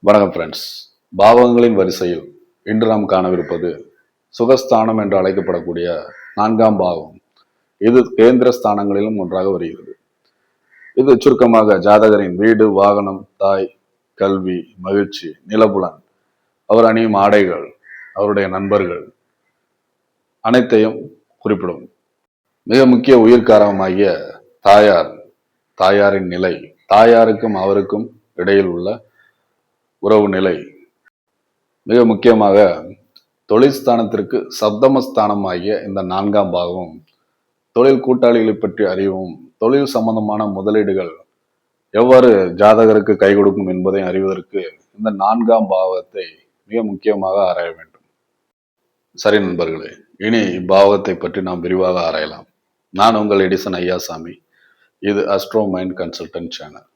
வணக்கம் ஃப்ரெண்ட்ஸ். பாவங்களின் வரிசையில் இன்று நாம் காணவிருப்பது சுகஸ்தானம் என்று அழைக்கப்படக்கூடிய 4ஆம் பாவம். இது கேந்திர ஸ்தானங்களிலும் ஒன்றாக வருகிறது. இது சுருக்கமாக ஜாதகரின் வீடு, வாகனம், தாய், கல்வி, மகிழ்ச்சி, நிலபுலன், அவர் அணியும் ஆடைகள், அவருடைய நண்பர்கள் அனைத்தையும் குறிப்பிடும். மிக முக்கிய உயிர்காரமாகிய தாயாரின் நிலை, தாயாருக்கும் அவருக்கும் இடையில் உள்ள உறவு நிலை, மிக முக்கியமாக தொழில்ஸ்தானத்திற்கு சப்தமஸ்தானம் ஆகிய இந்த 4ஆம் பாகம் தொழில் கூட்டாளிகளை பற்றி அறிவும், தொழில் சம்பந்தமான முதலீடுகள் எவ்வாறு ஜாதகருக்கு கை கொடுக்கும் என்பதை அறிவதற்கு இந்த 4ஆம் பாவத்தை மிக முக்கியமாக ஆராய வேண்டும். சரி நண்பர்களே, இனி இப்பாவத்தை பற்றி நாம் விரிவாக ஆராயலாம். நான் உங்கள் எடிசன் ஐயாசாமி. இது அஸ்ட்ரோ மைண்ட் கன்சல்டன்ட் சேனல்.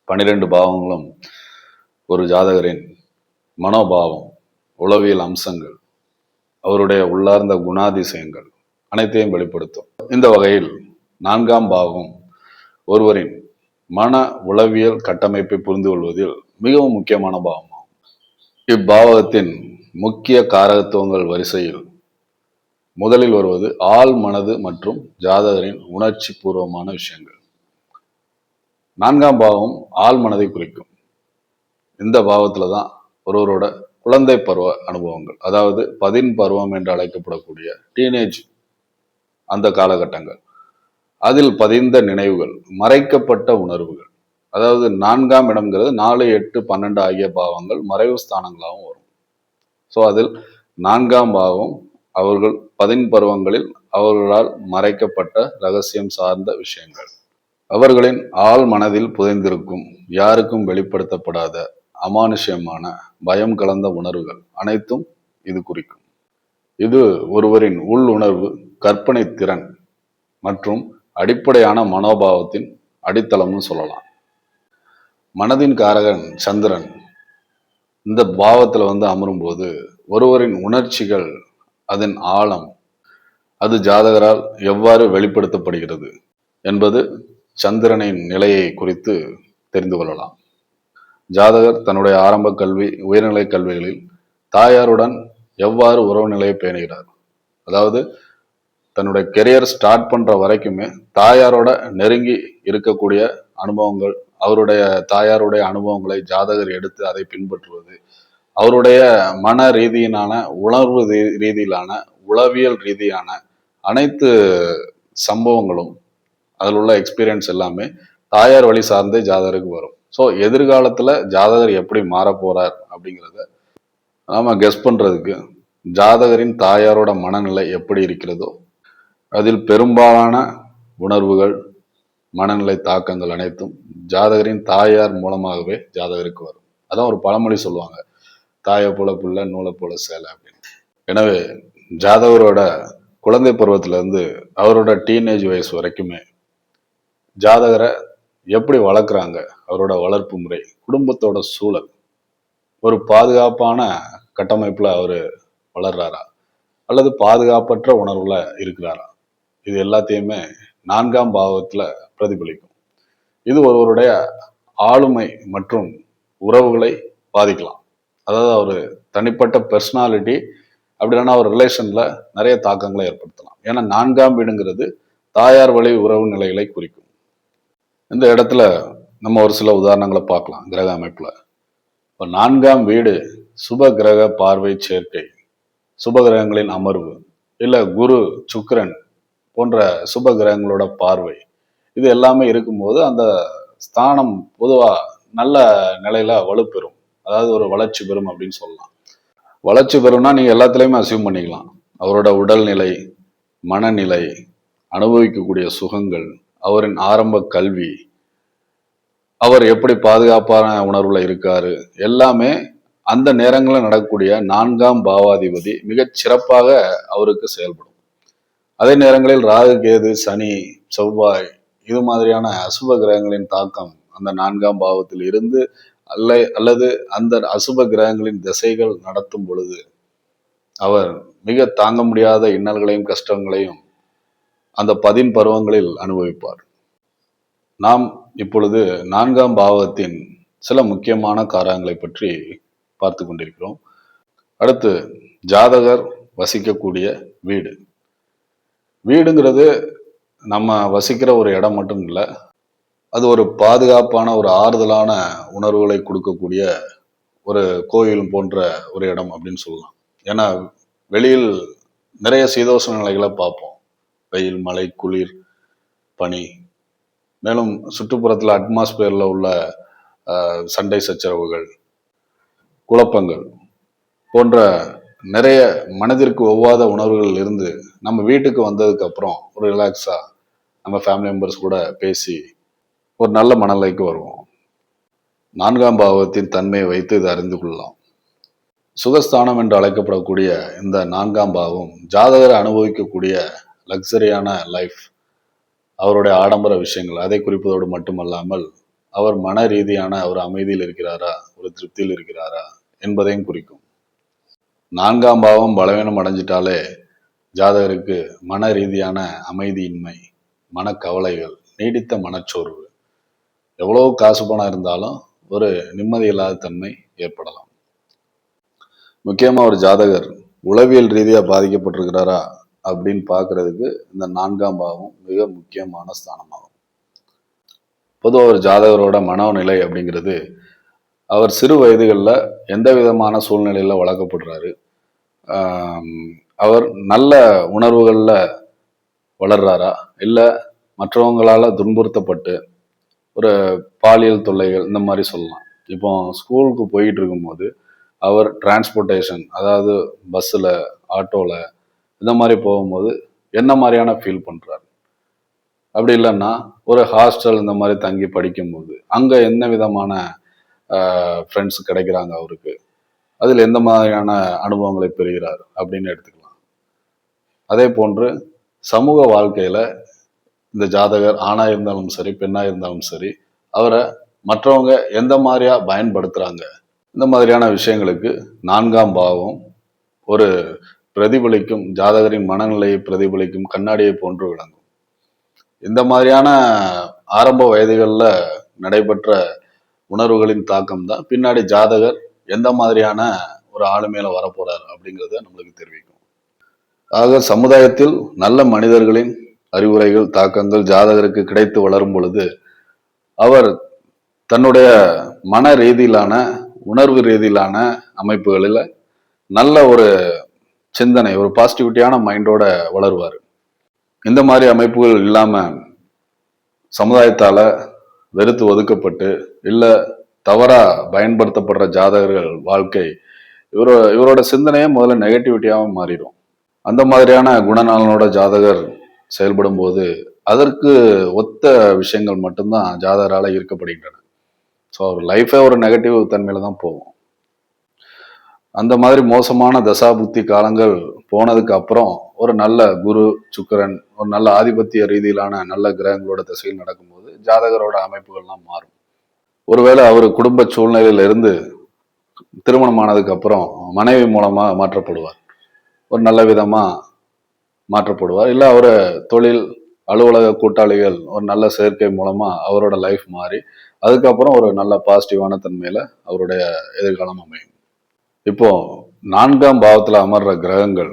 12 பாவங்களும் ஒரு ஜாதகரின் மனோபாவம், உளவியல் அம்சங்கள், அவருடைய உள்ளார்ந்த குணாதிசயங்கள் அனைத்தையும் வெளிப்படுத்தும். இந்த வகையில் 4ஆம் பாவம் ஒருவரின் மன உளவியல் கட்டமைப்பை புரிந்து கொள்வதில் மிகவும் முக்கியமான பாவமாகும். இப்பாவகத்தின் முக்கிய காரகத்துவங்கள் வரிசையில் முதலில் வருவது ஆள் மனது மற்றும் ஜாதகரின் உணர்ச்சி பூர்வமான விஷயங்கள். 4ஆம் பாவம் ஆள் மனதை குறிக்கும். இந்த பாவத்துல தான் ஒருவரோட குழந்தை பருவ அனுபவங்கள், அதாவது 10 பருவம் என்று அழைக்கப்படக்கூடிய டீனேஜ், அந்த காலகட்டங்கள், அதில் பதிந்த நினைவுகள், மறைக்கப்பட்ட உணர்வுகள், அதாவது 4ஆம் இடம்ங்கிறது 4, 8, 12 ஆகிய பாவங்கள் மறைவு ஸ்தானங்களாகவும் வரும். ஸோ அதில் 4ஆம் பாவம் அவர்கள் 10 பருவங்களில் அவர்களால் மறைக்கப்பட்ட ரகசியம் சார்ந்த விஷயங்கள், அவர்களின் ஆழ் மனதில் புதைந்திருக்கும் யாருக்கும் வெளிப்படுத்தப்படாத அமானுஷ்யமான பயம் கலந்த உணர்வுகள் அனைத்தும் இது குறிக்கும். இது ஒருவரின் உள் உணர்வு, கற்பனை திறன் மற்றும் அடிப்படையான மனோபாவத்தின் அடித்தளம்னு சொல்லலாம். மனதின் காரகன் சந்திரன் இந்த பாவத்துல அமரும் போது ஒருவரின் உணர்ச்சிகள், அதன் ஆழம், அது ஜாதகரால் எவ்வாறு வெளிப்படுத்தப்படுகிறது என்பது சந்திரனின் நிலையை குறித்து தெரிந்து கொள்ளலாம். ஜாதகர் தன்னுடைய ஆரம்ப கல்வி, உயர்நிலை கல்விகளில் தாயாருடன் எவ்வாறு உறவு நிலையை பேணுகிறார், அதாவது தன்னுடைய கெரியர் ஸ்டார்ட் பண்ற வரைக்குமே தாயாரோட நெருங்கி இருக்கக்கூடிய அனுபவங்கள், அவருடைய தாயாருடைய அனுபவங்களை ஜாதகர் எடுத்து அதை பின்பற்றுவது, அவருடைய மன ரீதியிலான, உணர்வு ரீதியிலான, உளவியல் ரீதியான அனைத்து சம்பவங்களும், அதில் உள்ள எக்ஸ்பீரியன்ஸ் எல்லாமே தாயார் வழி சார்ந்தே ஜாதகருக்கு வரும். ஸோ எதிர்காலத்துல ஜாதகர் எப்படி மாற போறார் அப்படிங்கிறத நாம கெஸ் பண்றதுக்கு ஜாதகரின் தாயாரோட மனநிலை எப்படி இருக்கிறதோ, அதில் பெரும்பாலான உணர்வுகள், மனநிலை தாக்கங்கள் அனைத்தும் ஜாதகரின் தாயார் மூலமாகவே ஜாதகருக்கு வரும். அதான் ஒரு பழமொழி சொல்லுவாங்க, தாயை போல புள்ள, நூலை போல சேலை அப்படின்னு. எனவே ஜாதகரோட குழந்தை பருவத்துல இருந்து அவரோட டீனேஜ் வயசு வரைக்குமே ஜாதகரை எப்படி வளர்க்குறாங்க, அவரோட வளர்ப்பு முறை, குடும்பத்தோட சூழல், ஒரு பாதுகாப்பான கட்டமைப்புல அவரு வளர்றாரா அல்லது பாதுகாப்பற்ற உணர்வுல இருக்கிறாரா, இது எல்லாத்தையுமே 4ஆம் பாவத்துல பிரதிபலிக்கும். இது ஒருவருடைய ஆளுமை மற்றும் உறவுகளை பாதிக்கலாம். அதாவது அவரு தனிப்பட்ட பர்சனாலிட்டி, அப்படி இல்லைன்னா அவர் ரிலேஷன்ல நிறைய தாக்கங்களை ஏற்படுத்தலாம். ஏன்னா 4ஆம் வீடுங்கிறது தாயார் வழி உறவு நிலைகளை குறிக்கும். இந்த இடத்துல நம்ம ஒரு சில உதாரணங்களை பார்க்கலாம். கிரக அமைப்புல இப்போ 4ஆம் வீடு சுப கிரக பார்வை சேர்க்கை, சுப கிரகங்களின் அமர்வு, இல்ல குரு, சுக்கிரன் போன்ற சுப கிரகங்களோட பார்வை, இது எல்லாமே இருக்கும்போது அந்த ஸ்தானம் பொதுவா நல்ல நிலையில வலுப்பெறும், அதாவது ஒரு வளர்ச்சி பெறும் அப்படின்னு சொல்லலாம். வளர்ச்சி பெறும்னா நீங்க எல்லாத்துலயுமே அசியூம் பண்ணிக்கலாம். அவரோட உடல்நிலை, மனநிலை, அனுபவிக்கக்கூடிய சுகங்கள், அவரின் ஆரம்ப கல்வி, அவர் எப்படி பாதுகாப்பான உணர்வுல இருக்காரு, எல்லாமே அந்த நேரங்களில் நடக்கக்கூடிய 4ஆம் பாவாதிபதி மிகச் சிறப்பாக அவருக்கு செயல்படும். அதே நேரங்களில் ராகு, கேது, சனி, செவ்வாய் இது மாதிரியான அசுப கிரகங்களின் தாக்கம் அந்த 4ஆம் பாவத்தில் இருந்து அல்லது அந்த அசுப கிரகங்களின் திசைகள் நடத்தும் பொழுது அவர் மிக தாங்க முடியாத இன்னல்களையும் கஷ்டங்களையும் அந்த 10 பருவங்களில் அனுபவிப்பார். நாம் இப்பொழுது 4ஆம் பாவத்தின் சில முக்கியமான காரகங்களை பற்றி பார்த்து கொண்டிருக்கிறோம். அடுத்து ஜாதகர் வசிக்கக்கூடிய வீடு. வீடுங்கிறது நம்ம வசிக்கிற ஒரு இடம் மட்டும் இல்லை, அது ஒரு பாதுகாப்பான ஒரு ஆறுதலான உணர்வுகளை கொடுக்கக்கூடிய ஒரு கோயில் போன்ற ஒரு இடம் அப்படின்னு சொல்லலாம். ஏன்னா வெளியில் நிறைய சீதோஷண நிலைகளை பார்ப்போம். வெயில், மழை, குளிர், பனி, மேலும் சுற்றுப்புறத்தில் அட்மாஸ்பியர்ல உள்ள சண்டை சச்சரவுகள், குழப்பங்கள் போன்ற நிறைய மனதிற்கு ஒவ்வாத உணர்வுகள் இருந்து நம்ம வீட்டுக்கு வந்ததுக்கு அப்புறம் ஒரு ரிலாக்ஸா நம்ம ஃபேமிலி மெம்பர்ஸ் கூட பேசி ஒரு நல்ல மனநிலைக்கு வருவோம். 4ஆம் பாவத்தின் தன்மையை வைத்து இதை அறிந்து கொள்ளலாம். சுகஸ்தானம் என்று அழைக்கப்படக்கூடிய இந்த 4ஆம் பாவம் ஜாதகரை அனுபவிக்கக்கூடிய லக்ஸரியான லைஃப், அவருடைய ஆடம்பர விஷயங்கள் அதை குறிப்பதோடு மட்டுமல்லாமல் அவர் மன ரீதியான ஒரு அமைதியில் இருக்கிறாரா, ஒரு திருப்தியில் இருக்கிறாரா என்பதையும் குறிக்கும். 4ஆம் பாவம் பலவீனம் அடைஞ்சிட்டாலே ஜாதகருக்கு மன ரீதியான அமைதியின்மை, மனக்கவலைகள், நீடித்த மனச்சோர்வு, எவ்வளவு காசு பணம் இருந்தாலும் ஒரு நிம்மதி இல்லாத தன்மை ஏற்படலாம். முக்கியமா ஒரு ஜாதகர் உளவியல் ரீதியா பாதிக்கப்பட்டிருக்கிறாரா அப்படின்னு பார்க்கறதுக்கு இந்த 4ஆம் பாவம் மிக முக்கியமான ஸ்தானமாகும். பொதுவாக ஒரு ஜாதகரோட மனோநிலை அப்படிங்கிறது அவர் சிறு வயதுகளில் எந்த விதமான சூழ்நிலையில வளர்க்கப்படுறாரு, அவர் நல்ல உணர்வுகளில் வளர்றாரா, இல்லை மற்றவங்களால துன்புறுத்தப்பட்டு ஒரு பாலியல் தொல்லைகள் இந்த மாதிரி சொல்லலாம். இப்போ ஸ்கூலுக்கு போயிட்டு இருக்கும்போது அவர் டிரான்ஸ்போர்ட்டேஷன், அதாவது பஸ்ஸில், ஆட்டோவில் இந்த மாதிரி போகும்போது என்ன மாதிரியான ஃபீல் பண்ணுறாரு, அப்படி இல்லைன்னா ஒரு ஹாஸ்டல் இந்த மாதிரி தங்கி படிக்கும்போது அங்கே என்ன விதமான ஃப்ரெண்ட்ஸ் கிடைக்கிறாங்க அவருக்கு, அதில் எந்த மாதிரியான அனுபவங்களை பெறுகிறார் அப்படின்னு எடுத்துக்கலாம். அதே போன்று சமூக வாழ்க்கையில் இந்த ஜாதகர் ஆணாக இருந்தாலும் சரி, பெண்ணாக இருந்தாலும் சரி, அவரை மற்றவங்க எந்த மாதிரியா பயன்படுத்துகிறாங்க, இந்த மாதிரியான விஷயங்களுக்கு 4ஆம் பாவம் ஒரு பிரதிபலிக்கும், ஜாதகரின் மனநிலையை பிரதிபலிக்கும் கண்ணாடியை போன்று விளங்கும். இந்த மாதிரியான ஆரம்ப வயதுகளில் நடைபெற்ற உணர்வுகளின் தாக்கம் தான் பின்னாடி ஜாதகர் எந்த மாதிரியான ஒரு ஆளுமையில வரப்போறார் அப்படிங்கிறத நம்மளுக்கு தெரிவிக்கும். ஆக சமுதாயத்தில் நல்ல மனிதர்களின் அறிவுரைகள், தாக்கங்கள் ஜாதகருக்கு கிடைத்து வளரும் பொழுது அவர் தன்னுடைய மன ரீதியிலான, உணர்வு ரீதியிலான அமைப்புகளில் நல்ல ஒரு சிந்தனை, ஒரு பாசிட்டிவிட்டியான மைண்டோட வளருவார். இந்த மாதிரி அமைப்புகள் இல்லாம சமுதாயத்தால வெறுத்து ஒதுக்கப்பட்டு இல்லை தவறா பயன்படுத்தப்படுற ஜாதகர்கள் வாழ்க்கை இவரோட சிந்தனையே முதல்ல நெகட்டிவிட்டியாகவும் மாறிடும். அந்த மாதிரியான குணநலனோட ஜாதகர் செயல்படும் போது அதற்கு ஒத்த விஷயங்கள் மட்டும்தான் ஜாதகரால் ஈர்க்கப்படுகின்றன. ஸோ அவர் லைஃபே ஒரு நெகட்டிவ் தன்மையில தான் போகும். அந்த மாதிரி மோசமான தசாபுக்தி காலங்கள் போனதுக்கு அப்புறம் ஒரு நல்ல குரு, சுக்கிரன், ஒரு நல்ல ஆதிபத்திய ரீதியிலான நல்ல கிரகங்களோட திசையில் நடக்கும்போது ஜாதகரோட அமைப்புகள்லாம் மாறும். ஒருவேளை அவர் குடும்ப சூழ்நிலையில இருந்து திருமணமானதுக்கு அப்புறம் மனைவி மூலமா மாற்றப்படுவார், ஒரு நல்ல விதமா மாற்றப்படுவார். இல்லை அவரை தொழில், அலுவலக கூட்டாளிகள் ஒரு நல்ல சேர்க்கை மூலமா அவரோட லைஃப் மாறி அதுக்கப்புறம் ஒரு நல்ல பாசிட்டிவான தன்மையில அவருடைய எதிர்காலம் அமையும். இப்போ 4ஆம் பாவத்துல அமர்ற கிரகங்கள்,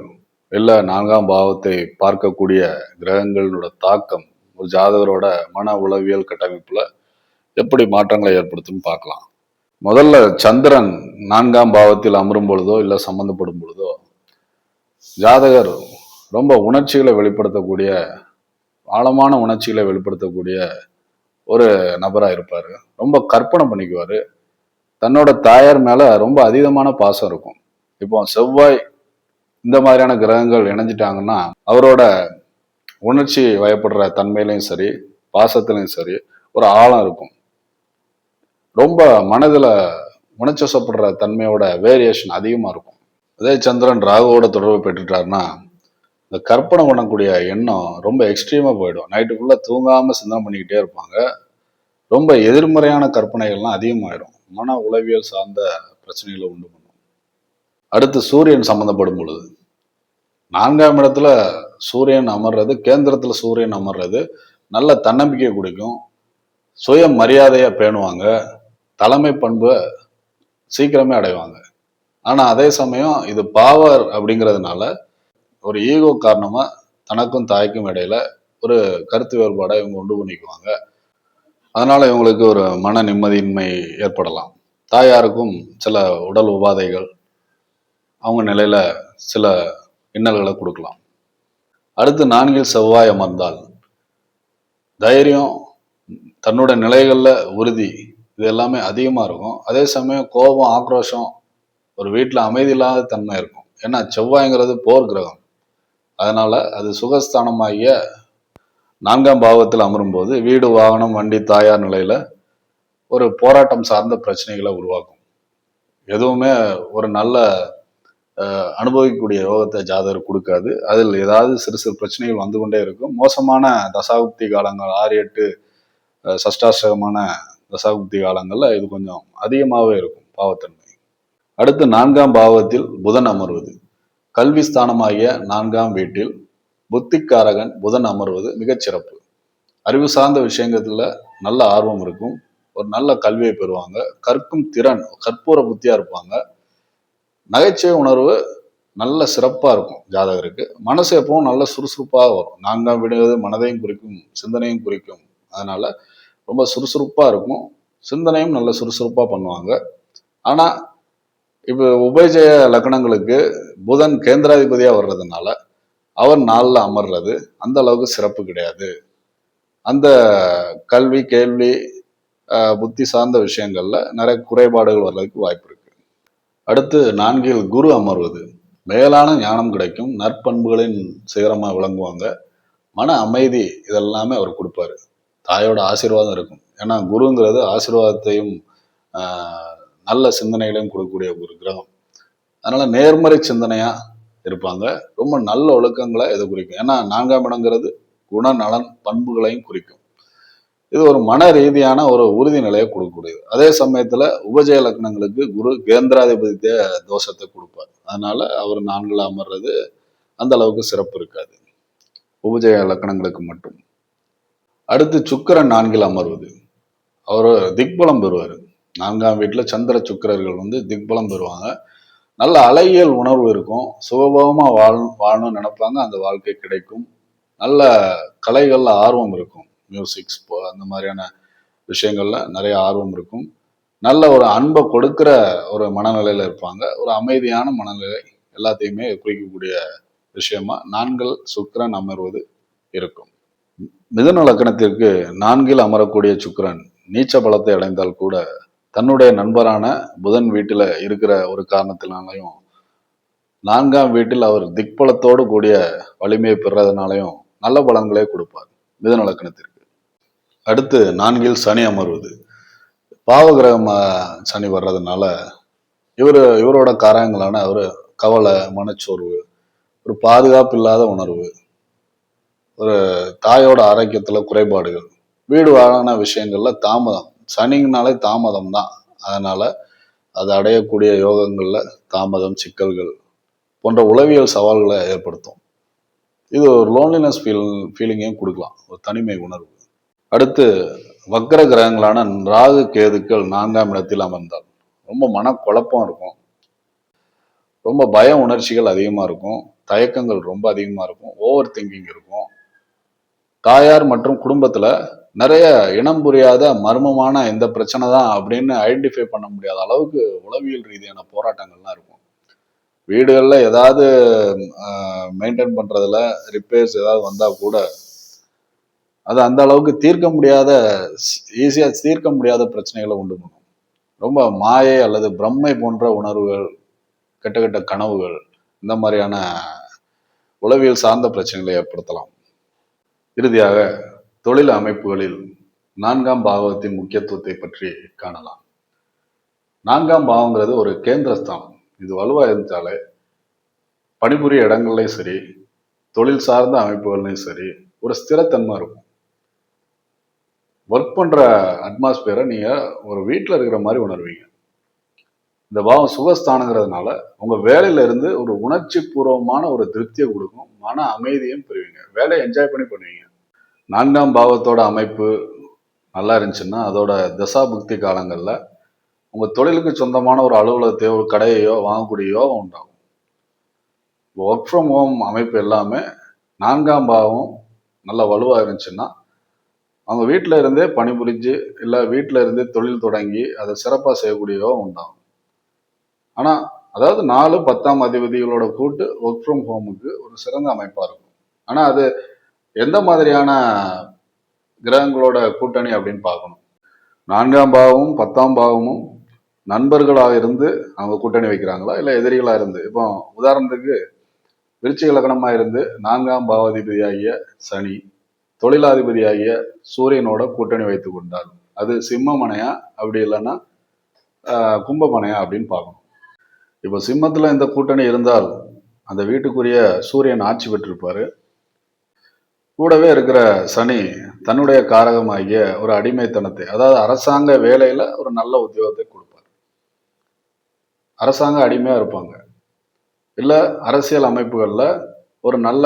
இல்லை 4ஆம் பாவத்தை பார்க்கக்கூடிய கிரகங்களோட தாக்கம் ஒரு ஜாதகரோட மன உளவியல் கட்டமைப்புல எப்படி மாற்றங்களை ஏற்படுத்தும் பார்க்கலாம். முதல்ல சந்திரன் 4ஆம் பாவத்தில் அமரும் பொழுதோ இல்லை சம்பந்தப்படும் பொழுதோ ஜாதகர் ரொம்ப உணர்ச்சிகளை வெளிப்படுத்தக்கூடிய, ஆழமான உணர்ச்சிகளை வெளிப்படுத்தக்கூடிய ஒரு நபரா இருப்பாரு. ரொம்ப கற்பனை பண்ணிக்குவாரு. தன்னோட தாயார் மேல ரொம்ப அதீதமான பாசம் இருக்கும். இப்போ செவ்வாய் இந்த மாதிரியான கிரகங்கள் இணைஞ்சிட்டாங்கன்னா அவரோட உணர்ச்சி வயப்படுற தன்மையிலையும் சரி, பாசத்திலையும் சரி ஒரு ஆழம் இருக்கும். ரொம்ப மனதுல உணர்ச்சப்படுற தன்மையோட வேரியேஷன் அதிகமா இருக்கும். அதே சந்திரன் ராகுவோட தொடர்பு பெற்றுட்டாருன்னா இந்த கற்பனை பண்ணக்கூடிய எண்ணம் ரொம்ப எக்ஸ்ட்ரீமா போயிடும். நைட்டுக்குள்ள தூங்காம சிந்தனை பண்ணிக்கிட்டே இருப்பாங்க. ரொம்ப எதிர்மறையான கற்பனைகள்லாம் அதிகமாயிடும். மன உளவியல் சார்ந்த பிரச்சனைகளை உண்டு பண்ணும். அடுத்து சூரியன் சம்பந்தப்படும் பொழுது 4ஆம் இடத்துல சூரியன் அமர்றது, கேந்திரத்துல சூரியன் அமர்றது நல்ல தன்னம்பிக்கை கொடுக்கும். சுய மரியாதையா பேணுவாங்க. தலைமை பண்பை சீக்கிரமே அடைவாங்க. ஆனா அதே சமயம் இது பாவர் அப்படிங்கிறதுனால ஒரு ஈகோ காரணமா தனக்கும் தாய்க்கும் இடையில ஒரு கருத்து வேறுபாடை இவங்க உண்டு பண்ணிக்குவாங்க. அதனால இவங்களுக்கு ஒரு மன நிம்மதியின்மை ஏற்படலாம். தாயாருக்கும் சில உடல் உபாதைகள் அவங்க நிலையில சில இன்னல்களை கொடுக்கலாம். அடுத்து 4 செவ்வாய் அமர்ந்தால் தைரியம், தன்னோட நிலைகள்ல உறுதி, இது எல்லாமே அதிகமா இருக்கும். அதே சமயம் கோபம், ஆக்ரோஷம், ஒரு வீட்டுல அமைதி இல்லாத தன்மை இருக்கும். ஏன்னா செவ்வாய்ங்கிறது போர் கிரகம். அதனால அது சுகஸ்தானமாகிய 4ஆம் பாவத்தில் அமரும் போது வீடு, வாகனம், வண்டி, தாயார் நிலையில ஒரு போராட்டம் சார்ந்த பிரச்சனைகளை உருவாக்கும். எதுவுமே ஒரு நல்ல அனுபவிக்கக்கூடிய யோகத்தை ஜாதகர் கொடுக்காது. அதில் ஏதாவது சிறு சிறு பிரச்சனைகள் வந்து கொண்டே இருக்கும். மோசமான தசாபுக்தி காலங்கள் 6, 8 சஷ்டாஷ்டகமான தசாபுக்தி காலங்கள்ல இது கொஞ்சம் அதிகமாகவே இருக்கும் பாவத்தன்மை. அடுத்து 4ஆம் பாவத்தில் புதன் அமர்வது, கல்வி ஸ்தானமாகிய 4ஆம் வீட்டில் புத்திக்காரகன் புதன் அமர்வது மிகச்சிறப்பு. அறிவு சார்ந்த விஷயங்கள்ல நல்ல ஆர்வம் இருக்கும். ஒரு நல்ல கல்வியை பெறுவாங்க. கற்கும் திறன், கற்பூர புத்தியா இருப்பாங்க. நகைச்சுவை உணர்வு நல்ல சிறப்பா இருக்கும் ஜாதகருக்கு. மனசு எப்பவும் நல்ல சுறுசுறுப்பாக வரும். 4ஆம் வீடுங்கிறது மனதையும் குறிக்கும், சிந்தனையும் குறிக்கும். அதனால ரொம்ப சுறுசுறுப்பா இருக்கும். சிந்தனையும் நல்ல சுறுசுறுப்பா பண்ணுவாங்க. ஆனா இப்ப உபயஜய லக்னங்களுக்கு புதன் கேந்திராதிபதியா வர்றதுனால அவர் 4ல அமர்றது அந்த அளவுக்கு சிறப்பு கிடையாது. அந்த கல்வி, கேள்வி, புத்தி சார்ந்த விஷயங்கள்ல நிறைய குறைபாடுகள் வர்றதுக்கு வாய்ப்பு இருக்கு. அடுத்து 4 குரு அமர்வது, மேலான ஞானம் கிடைக்கும், நற்பண்புகளின் சிகரமா விளங்குவாங்க, மன அமைதி இதெல்லாமே அவர் கொடுப்பாரு. தாயோட ஆசீர்வாதம் இருக்கும். ஏன்னா குருங்கிறது ஆசீர்வாதத்தையும் நல்ல சிந்தனைகளையும் கொடுக்கக்கூடிய ஒரு கிரகம். அதனால நேர்மறை சிந்தனையா இருப்பாங்க. ரொம்ப நல்ல ஒழுக்கங்களை இதை குறிக்கும். ஏன்னா 4ஆம் இடங்கிறது குணநலன் பண்புகளையும் குறிக்கும். இது ஒரு மன ரீதியான ஒரு உறுதி நிலையை கொடுக்கக்கூடியது. அதே சமயத்துல உபஜய லக்னங்களுக்கு குரு கேந்திராதிபதிய தோஷத்தை கொடுப்பார். அதனால அவர் 4ல அமர்றது அந்த அளவுக்கு சிறப்பு இருக்காது, உபஜய லக்னங்களுக்கு மட்டும். அடுத்து சுக்கிரன் 4ல் அமர்வது, அவர் திக்பலம் பெறுவார். 4ஆம் வீட்டுல சந்திர சுக்கிரர்கள் திக்பலம் பெறுவாங்க. நல்ல அழகியல் உணர்வு இருக்கும். சுகபோகமா வாழணும்னு நினைப்பாங்க. அந்த வாழ்க்கை கிடைக்கும். நல்ல கலைகள்ல ஆர்வம் இருக்கும். மியூசிக்ஸ் அந்த மாதிரியான விஷயங்கள்ல நிறைய ஆர்வம் இருக்கும். நல்ல ஒரு அன்பை கொடுக்கிற ஒரு மனநிலையில இருப்பாங்க. ஒரு அமைதியான மனநிலை எல்லாத்தையுமே குறிக்கக்கூடிய விஷயமா 4 சுக்கிரன் அமர்வது இருக்கும். மிதுன லக்னத்திற்கு 4ல் அமரக்கூடிய சுக்கிரன் நீச்ச பலத்தை அடைந்தால் கூட தன்னுடைய நண்பரான புதன் வீட்டுல இருக்கிற ஒரு காரணத்தினாலையும் 4ஆம் வீட்டில் அவர் திக்பலத்தோடு கூடிய வலிமையை பெறதுனாலையும் நல்ல பலன்களே கொடுப்பார் மிதுன லக்னத்திற்கு. அடுத்து 4ல் சனி அமர்வது, பாவகிரகம் சனி வர்றதுனால இவரோட காரங்களான ஒரு கவலை, மனச்சோர்வு, ஒரு பாதுகாப்பு இல்லாத உணர்வு, ஒரு தாயோட ஆரோக்கியத்துல குறைபாடுகள், வீடு வாகன விஷயங்கள்ல தாமதம். சனிங்கனாலே தாமதம் தான். அதனால அது அடையக்கூடிய யோகங்கள்ல தாமதம், சிக்கல்கள் போன்ற உளவியல் சவால்களை ஏற்படுத்தும். இது ஒரு லோன்லினஸ் ஃபீலிங்கையும் கொடுக்கலாம், ஒரு தனிமை உணர்வு. அடுத்து வக்ர கிரகங்களான ராகு கேதுக்கள் 4ஆம் இடத்தில் அமர்ந்தால் ரொம்ப மனக்குழப்பம் இருக்கும். ரொம்ப பய உணர்ச்சிகள் அதிகமா இருக்கும். தயக்கங்கள் ரொம்ப அதிகமா இருக்கும். ஓவர் திங்கிங் இருக்கும். தாயார் மற்றும் குடும்பத்துல நிறைய இனம் புரியாத மர்மமான இந்த பிரச்சனை தான் அப்படின்னு ஐடென்டிஃபை பண்ண முடியாத அளவுக்கு உளவியல் ரீதியான போராட்டங்கள்லாம் இருக்கும். வீடுகளில் ஏதாவது மெயின்டைன் பண்றதுல ரிப்பேர்ஸ் ஏதாவது வந்தா கூட அது அந்த அளவுக்கு ஈஸியா தீர்க்க முடியாத பிரச்சனைகளை உண்டு பண்ணும். ரொம்ப மாயை அல்லது பிரம்மை போன்ற உணர்வுகள், கெட்ட கெட்ட கனவுகள், இந்த மாதிரியான உளவியல் சார்ந்த பிரச்சனைகளை ஏற்படுத்தலாம். இறுதியாக தொழில் அமைப்புகளில் 4ஆம் பாவத்தின் முக்கியத்துவத்தை பற்றி காணலாம். 4ஆம் பாவங்கிறது ஒரு கேந்திரஸ்தானம். இது வலுவா இருந்தாலே பணிபுரிய இடங்கள்லையும் சரி, தொழில் சார்ந்த அமைப்புகள்லையும் சரி, ஒரு ஸ்திரத்தன்மை இருக்கும். ஒர்க் பண்ற அட்மாஸ்பியரை நீங்க ஒரு வீட்டில் இருக்கிற மாதிரி உணர்வீங்க. இந்த பாவம் சுகஸ்தானங்கிறதுனால உங்க வேலையில இருந்து ஒரு உணர்ச்சி பூர்வமான ஒரு திருப்தியை கொடுக்கும். மன அமைதியும் பெறுவீங்க. வேலையை என்ஜாய் பண்ணி பண்ணுவீங்க. 4ஆம் பாவத்தோட அமைப்பு நல்லா இருந்துச்சுன்னா அதோட தசாபுக்தி காலங்கள்ல உங்க தொழிலுக்கு சொந்தமான ஒரு அலுவலகத்தையோ ஒரு கடையையோ வாங்கக்கூடிய யோகம் உண்டாகும். ஒர்க் ஃப்ரம் ஹோம் அமைப்பு எல்லாமே 4ஆம் பாவம் நல்ல வலுவாக இருந்துச்சுன்னா அவங்க வீட்டில் இருந்தே பணிபுரிஞ்சு இல்லை வீட்டில் இருந்தே தொழில் தொடங்கி அதை சிறப்பாக செய்யக்கூடிய யோகம் உண்டாகும். ஆனால் அதாவது 4, 10ஆம் அதிபதிகளோட கூட்டு ஒர்க் ஃப்ரம் ஹோமுக்கு ஒரு சிறந்த அமைப்பாக இருக்கும். ஆனால் அது எந்த மாதிரியான கிரகங்களோட கூட்டணி அப்படின்னு பார்க்கணும். 4ஆம் பாவமும் 10ஆம் பாவமும் நண்பர்களாக இருந்து அவங்க கூட்டணி வைக்கிறாங்களா இல்லை எதிரிகளாக இருந்து. இப்போ உதாரணத்துக்கு விருச்சிக லக்னமாக இருந்து 4ஆம் பாவாதிபதியாகிய சனி தொழிலாதிபதியாகிய சூரியனோட கூட்டணி வைத்து கொண்டார். அது சிம்மமனையா அப்படி இல்லைன்னா கும்பமனையா அப்படின்னு பார்க்கணும். இப்போ சிம்மத்தில் இந்த கூட்டணி இருந்தால் அந்த வீட்டுக்குரிய சூரியன் ஆட்சி பெற்றிருப்பாரு. கூடவே இருக்கிற சனி தன்னுடைய காரகமாகிய ஒரு அடிமைத்தனத்தை, அதாவது அரசாங்க வேலையில ஒரு நல்ல உத்தியோகத்தை கொடுப்பார். அரசாங்க அடிமையா இருப்பாங்க. இல்லை அரசியல் அமைப்புகளில் ஒரு நல்ல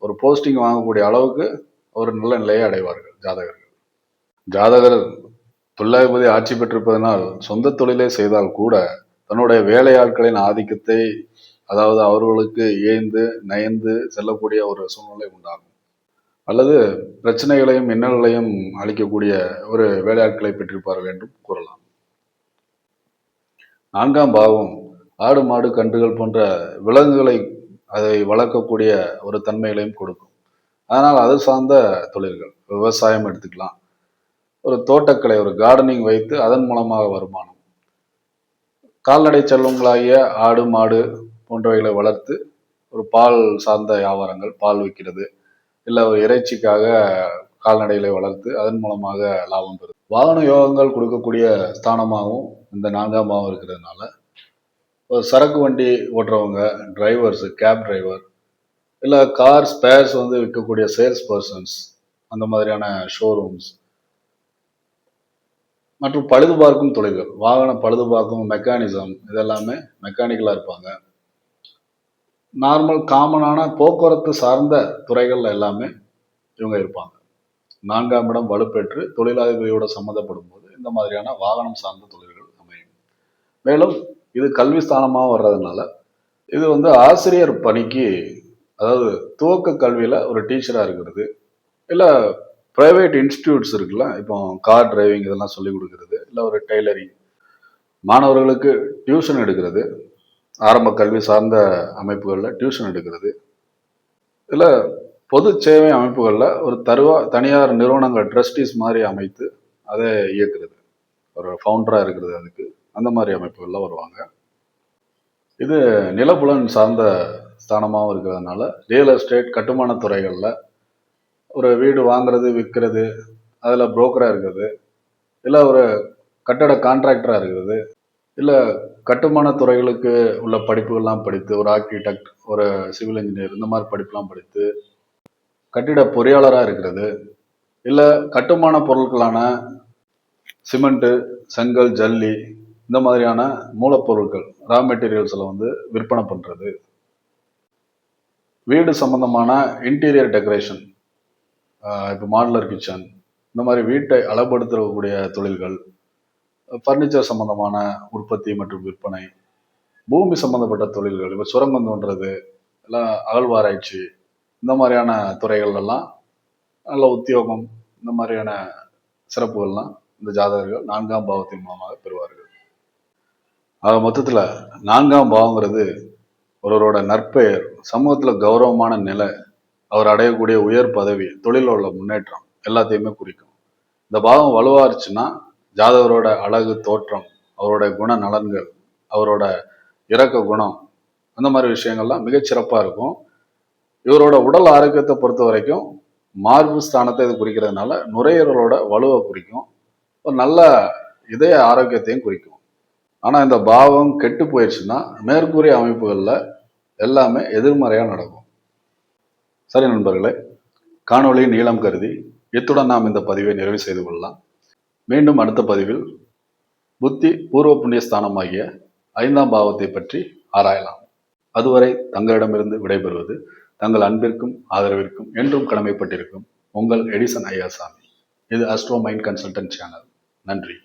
ஒரு போஸ்டிங் வாங்கக்கூடிய அளவுக்கு ஒரு நல்ல நிலையை அடைவார்கள் ஜாதகர்கள். ஜாதகர் தொழிலாதிபதி ஆட்சி பெற்றிருப்பதனால் சொந்த தொழிலை செய்தால் கூட தன்னுடைய வேலையாட்களின் ஆதிக்கத்தை, அதாவது அவர்களுக்கு ஏய்ந்து நயந்து செல்லக்கூடிய ஒரு சூழ்நிலை உண்டாகும். அல்லது பிரச்சனைகளையும் இன்னல்களையும் அளிக்கக்கூடிய ஒரு வேலையாட்களை பெற்றிருப்பார்கள் என்றும் கூறலாம். 4ஆம் பாவம் ஆடு மாடு கன்றுகள் போன்ற விலங்குகளை அதை வளர்க்கக்கூடிய ஒரு தன்மைகளையும் கொடுக்கும். அதனால் அது சார்ந்த தொழில்கள், விவசாயம் எடுத்துக்கலாம், ஒரு தோட்டக்கலை ஒரு கார்டனிங் வைத்து அதன் மூலமாக வருமானம், கால்நடை செல்வங்களாகிய ஆடு மாடு போன்றவைகளை வளர்த்து ஒரு பால் சார்ந்த வியாபாரங்கள், பால் விற்கிறது, இல்லை ஒரு இறைச்சிக்காக கால்நடைகளை வளர்த்து அதன் மூலமாக லாபம் பெறுது. வாகன யோகங்கள் கொடுக்கக்கூடிய ஸ்தானமாகவும் இந்த 4ஆம் பாவம் இருக்கிறதுனால ஒரு சரக்கு வண்டி ஓட்டுறவங்க, டிரைவர்ஸு, கேப் டிரைவர், இல்லை கார் ஸ்பேர்ஸ் விற்கக்கூடிய சேல்ஸ் பர்சன்ஸ், அந்த மாதிரியான ஷோரூம்ஸ் மற்றும் பழுது பார்க்கும் தொழில்கள், வாகனம் பழுது பார்க்கும் மெக்கானிசம், இதெல்லாமே மெக்கானிக்கலாக இருப்பாங்க. நார்மல் காமனான போக்குவரத்து சார்ந்த துறைகள் எல்லாமே இவங்க இருப்பாங்க. 4ஆம் இடம் வலுப்பெற்று தொழிலாதிபதியோட சம்மந்தப்படும் போது இந்த மாதிரியான வாகனம் சார்ந்த தொழில்கள் அமையும். மேலும் இது கல்வி ஸ்தானமாக வர்றதுனால இது ஆசிரியர் பணிக்கு, அதாவது துவக்க கல்வியில் ஒரு டீச்சராக இருக்கிறது, இல்லை ப்ரைவேட் இன்ஸ்டிடியூட்ஸ் இருக்குல்ல, இப்போ கார் டிரைவிங் இதெல்லாம் சொல்லிக் கொடுக்கறது, இல்லை ஒரு டெய்லரிங், மாணவர்களுக்கு டியூஷன் எடுக்கிறது, ஆரம்ப கல்வி சார்ந்த அமைப்புகளில் டியூஷன் எடுக்கிறது, இல்லை பொது சேவை அமைப்புகளில் ஒரு தனியார் நிறுவனங்கள் ட்ரஸ்டீஸ் மாதிரி அமைத்து அதை இயக்குறது, ஒரு ஃபவுண்டராக இருக்கிறது, அதுக்கு அந்த மாதிரி அமைப்புகளில் வருவாங்க. இது நிலப்புலன் சார்ந்த ஸ்தானமாகவும் இருக்கிறதுனால ரியல் எஸ்டேட் கட்டுமான துறைகளில் ஒரு வீடு வாங்குறது விற்கிறது, அதில் புரோக்கராக இருக்கிறது, இல்லை ஒரு கட்டட கான்ட்ராக்டராக இருக்கிறது, இல்லை கட்டுமான துறைகளுக்கு உள்ள படிப்புகள்லாம் படித்து ஒரு ஆர்கிடெக்ட், ஒரு சிவில் இன்ஜினியர், இந்த மாதிரி படிப்புலாம் படித்து கட்டிட பொறியாளராக இருக்கிறது, இல்லை கட்டுமான பொருட்களான சிமெண்ட்டு, செங்கல், ஜல்லி, இந்த மாதிரியான மூலப்பொருட்கள், ரா மெட்டீரியல்ஸில் விற்பனை பண்ணுறது, வீடு சம்பந்தமான இன்டீரியர் டெக்கரேஷன், இப்போ மாடுலர் கிச்சன், இந்த மாதிரி வீட்டை அழகுபடுத்தக்கூடிய தொழில்கள், ஃபர்னிச்சர் சம்பந்தமான உற்பத்தி மற்றும் விற்பனை, பூமி சம்பந்தப்பட்ட தொழில்கள், இப்போ சுரங்கம் தோன்றது, எல்லாம் அகழ்வாராய்ச்சி, இந்த மாதிரியான துறைகள்லாம் நல்ல உத்தியோகம், இந்த மாதிரியான சிறப்புகள்லாம் இந்த ஜாதகர்கள் 4ஆம் பாவத்தின் மூலமாக பெறுவார்கள். ஆக மொத்தத்தில் 4ஆம் பாவங்கிறது ஒருவரோட நற்பெயர், சமூகத்தில் கௌரவமான நிலை, அவர் அடையக்கூடிய உயர் பதவி, தொழிலில் உள்ள முன்னேற்றம் எல்லாத்தையுமே குறிக்கும். இந்த பாவம் வலுவாருச்சுன்னா ஜாதகரோட அழகு தோற்றம், அவரோட குண நலன்கள், அவரோட இரக்க குணம், அந்த மாதிரி விஷயங்கள்லாம் மிகச்சிறப்பாக இருக்கும். இவரோட உடல் ஆரோக்கியத்தை பொறுத்த வரைக்கும் மார்பு ஸ்தானத்தை இது குறிக்கிறதுனால நுரையீரலோட வலுவை குறிக்கும், ஒரு நல்ல இதய ஆரோக்கியத்தையும் குறிக்கும். ஆனால் இந்த பாவம் கெட்டு போயிடுச்சுன்னா மேற்கூறிய அமைப்புகளில் எல்லாமே எதிர்மறையாக நடக்கும். சரி நண்பர்களே, காணொளியின் நீளம் கருதி இத்துடன் நாம் இந்த பதிவை நிறைவு செய்து கொள்ளலாம். மீண்டும் அடுத்த பதிவில் புத்தி பூர்வ புண்ணிய ஸ்தானமாகிய 5ஆம் பாவத்தை பற்றி ஆராயலாம். அதுவரை தங்களிடமிருந்து விடைபெறுவது தங்கள் அன்பிற்கும் ஆதரவிற்கும் என்றும் கடமைப்பட்டிருக்கும் உங்கள் எடிசன் ஐயாசாமி. இது அஸ்ட்ரோ மைண்ட் கன்சல்டன்ட் சேனல். நன்றி.